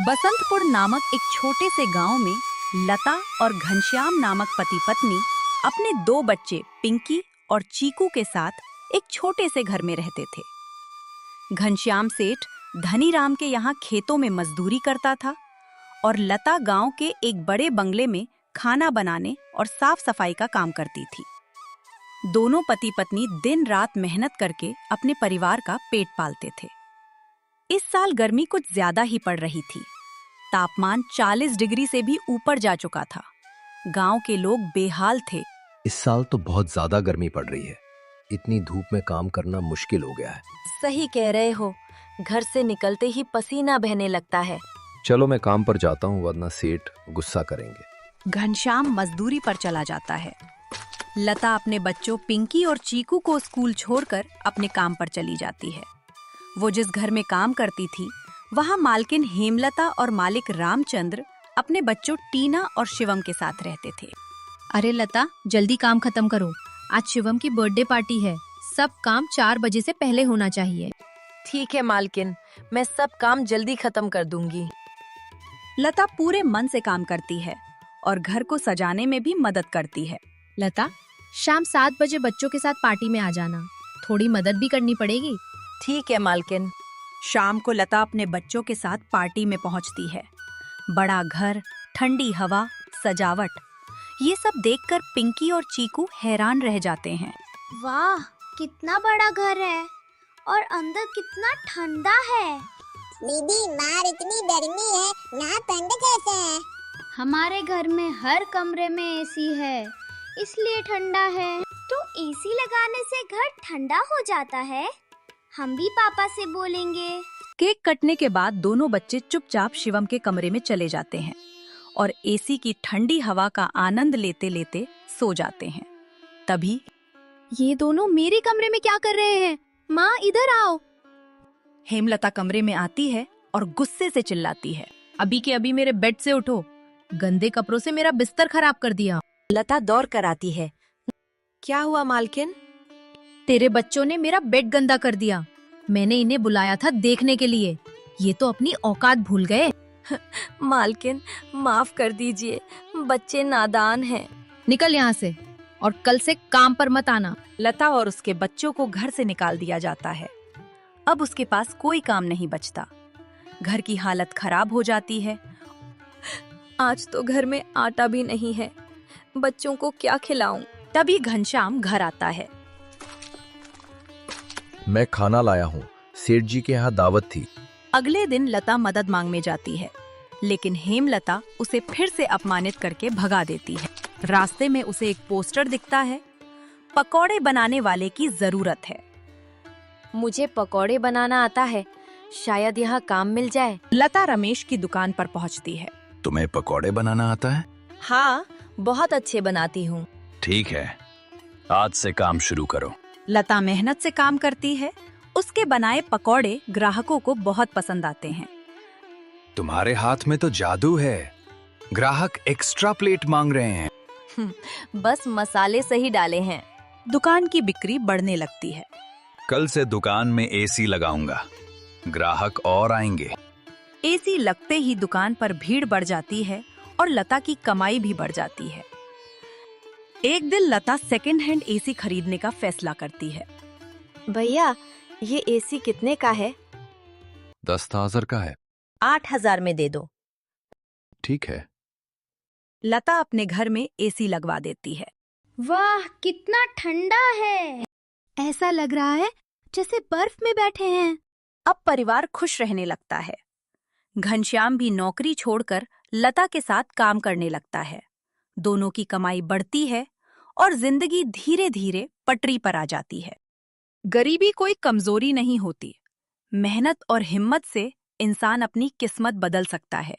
बसंतपुर नामक एक छोटे से गांव में लता और घनश्याम नामक पति पत्नी अपने 2 बच्चे पिंकी और चीकू के साथ एक छोटे से घर में रहते थे। घनश्याम सेठ धनीराम के यहाँ खेतों में मजदूरी करता था और लता गांव के एक बड़े बंगले में खाना बनाने और साफ सफाई का काम करती थी। दोनों पति पत्नी दिन रात मेहनत करके अपने परिवार का पेट पालते थे। इस साल गर्मी कुछ ज्यादा ही पड़ रही थी। तापमान 40 डिग्री से भी ऊपर जा चुका था। गांव के लोग बेहाल थे। इस साल तो बहुत ज्यादा गर्मी पड़ रही है। इतनी धूप में काम करना मुश्किल हो गया है। सही कह रहे हो, घर से निकलते ही पसीना बहने लगता है। चलो मैं काम पर जाता हूँ, वरना सेठ गुस्सा करेंगे। घनश्याम मजदूरी पर चला जाता है। लता अपने बच्चों पिंकी और चीकू को स्कूल छोड़कर अपने काम पर चली जाती है। वो जिस घर में काम करती थी वहाँ मालकिन हेमलता और मालिक रामचंद्र अपने बच्चों टीना और शिवम के साथ रहते थे। अरे लता, जल्दी काम खत्म करो। आज शिवम की बर्थडे पार्टी है। सब काम 4 बजे से पहले होना चाहिए। ठीक है मालकिन, मैं सब काम जल्दी खत्म कर दूंगी। लता पूरे मन से काम करती है और घर को सजाने में भी मदद करती है। लता, शाम 7 बजे बच्चों के साथ पार्टी में आ जाना। थोड़ी मदद भी करनी पड़ेगी। ठीक है मालकिन। शाम को लता अपने बच्चों के साथ पार्टी में पहुंचती है। बड़ा घर, ठंडी हवा, सजावट, ये सब देखकर पिंकी और चीकू हैरान रह जाते हैं। वाह, कितना बड़ा घर है और अंदर कितना ठंडा है। दीदी, बाहर इतनी गर्मी है, यहाँ ठंड कैसे है? हमारे घर में हर कमरे में एसी है, इसलिए ठंडा है। तो एसी लगाने से घर ठंडा हो जाता है? हम भी पापा से बोलेंगे। केक कटने के बाद दोनों बच्चे चुपचाप शिवम के कमरे में चले जाते हैं और एसी की ठंडी हवा का आनंद लेते लेते सो जाते हैं। तभी ये दोनों मेरे कमरे में क्या कर रहे हैं? माँ, इधर आओ। हेमलता कमरे में आती है और गुस्से से चिल्लाती है, अभी के अभी मेरे बेड से उठो। गंदे कपड़ों से मेरा बिस्तर खराब कर दिया। लता दौड़ कर आती है। क्या हुआ मालकिन? तेरे बच्चों ने मेरा बेड गंदा कर दिया। मैंने इन्हें बुलाया था देखने के लिए। ये तो अपनी औकात भूल गए। मालकिन, माफ कर दीजिए, बच्चे नादान हैं। निकल यहाँ से और कल से काम पर मत आना। लता और उसके बच्चों को घर से निकाल दिया जाता है। अब उसके पास कोई काम नहीं बचता। घर की हालत खराब हो जाती है। आज तो घर में आटा भी नहीं है, बच्चों को क्या खिलाऊं? तभी घनश्याम घर आता है। मैं खाना लाया हूँ, सेठ जी के यहाँ दावत थी। अगले दिन लता मदद मांगने जाती है, लेकिन हेमलता उसे फिर से अपमानित करके भगा देती है। रास्ते में उसे एक पोस्टर दिखता है, पकौड़े बनाने वाले की जरूरत है। मुझे पकौड़े बनाना आता है, शायद यहाँ काम मिल जाए। लता रमेश की दुकान पर पहुँचती है। तुम्हें पकौड़े बनाना आता है? हाँ, बहुत अच्छे बनाती हूँ। ठीक है, आज से काम शुरू करो। लता मेहनत से काम करती है। उसके बनाए पकौड़े ग्राहकों को बहुत पसंद आते हैं। तुम्हारे हाथ में तो जादू है। ग्राहक एक्स्ट्रा प्लेट मांग रहे हैं। बस मसाले सही डाले हैं। दुकान की बिक्री बढ़ने लगती है। कल से दुकान में एसी लगाऊंगा, ग्राहक और आएंगे। एसी लगते ही दुकान पर भीड़ बढ़ जाती है और लता की कमाई भी बढ़ जाती है। एक दिन लता सेकंड हैंड एसी खरीदने का फैसला करती है। भैया, ये एसी कितने का है? 10,000 का है। 8,000 में दे दो। ठीक है। लता अपने घर में एसी लगवा देती है। वाह, कितना ठंडा है। ऐसा लग रहा है जैसे बर्फ में बैठे हैं। अब परिवार खुश रहने लगता है। घनश्याम भी नौकरी छोड़कर लता के साथ काम करने लगता है। दोनों की कमाई बढ़ती है और जिंदगी धीरे धीरे पटरी पर आ जाती है। गरीबी कोई कमजोरी नहीं होती। मेहनत और हिम्मत से इंसान अपनी किस्मत बदल सकता है।